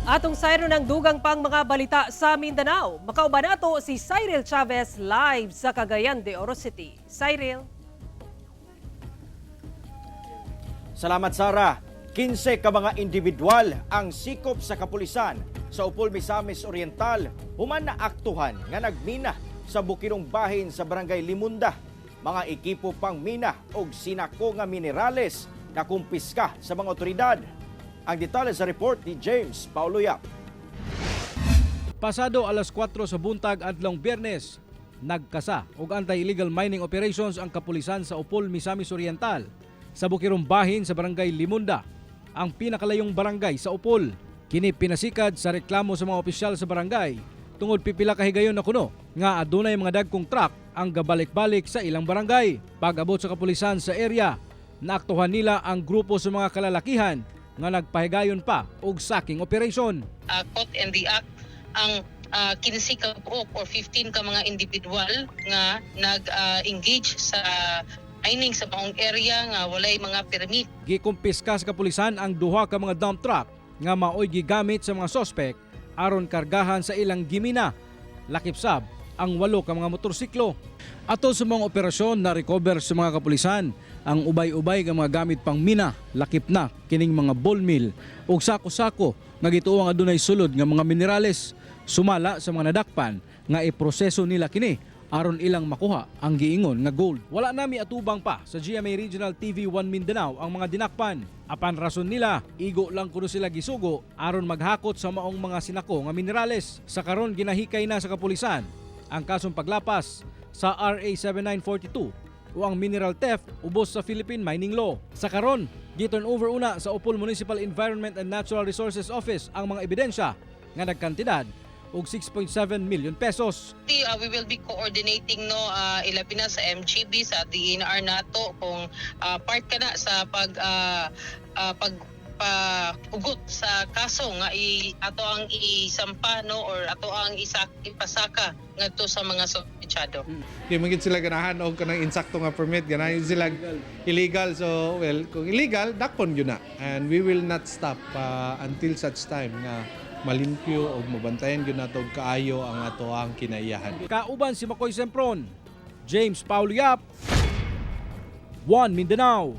Atong sayro ng dugang pang mga balita sa Mindanao. Makauban nato si Cyril Chavez live sa Cagayan de Oro City. Cyril. Salamat Sara. 15 ka mga individual ang sikop sa kapulisan sa Upol Misamis Oriental human na aktuhan nga nagmina sa bukirong bahin sa Barangay Limunda. Mga ekipo pang mina og sinako nga minerales na kumpiska sa mga otoridad. Ang detalye sa report ni James Paulo Yap. Pasado alas 4 sa buntag adlong Biyernes, nagkasa og anti-illegal mining operations ang kapulisan sa Upol Misamis Oriental sa bukirong bahin sa Barangay Limunda, ang pinakalayong barangay sa Upol. Kini pinasikad sa reklamo sa mga opisyal sa barangay tungod pipila ka higayon na kuno nga adunay mga dagkong truck ang gabalik-balik sa ilang barangay. Pag-abot sa kapulisan sa area, naaktuhan nila ang grupo sa mga kalalakihan nga nagpahigayon pa og sacking operation. Caught in the act ang 15 ka group or 15 ka mga individual nga nag-engage sa mining sa maong area nga walay mga permit. Gikumpiska sa kapulisan ang duha ka mga dump truck nga maoy gigamit sa mga sospek aron kargahan sa ilang gimina. Lakip sab ang 8 ka mga motorsiklo. Ato sa mga operasyon na recover sa mga kapulisan ang ubay-ubay nga mga gamit pang mina, lakip na kining mga ball mill ug sako-sako nga gituo nga adunay sulod nga mga minerales, sumala sa mga nadakpan nga iproseso nila kini aron ilang makuha ang giingon nga gold. Wala nami atubang pa sa GMA Regional TV 1 Mindanao ang mga dinakpan. Apan rason nila, igo lang kuno sila gisugo aron maghakot sa maong mga sinako nga minerales. Sa karon ginahikay na sa kapulisan ang kasong paglapas sa RA 7942 o ang mineral theft ubos sa Philippine Mining Law. Sa karon, giturn over una sa Upol Municipal Environment and Natural Resources Office ang mga ebidensya nga nagkantidad og 6.7 million pesos. We will be coordinating ilabi na sa MGB sa DNR nato kung part ka na sa ugot sa kaso nga ato ang isampa or ato ang ipasaka ngadto sa mga suspetsado. Di magid sila ganahan og kanang insakto nga permit, ganahan sila illegal. So well, kung illegal dakpon gyud na, and we will not stop until such time nga malimpyo o mabantayan gyud nato kaayo ang ato ang kinaiyahan. Kauban si Makoy Sempron, James Paulo Yap, 1 Mindanao.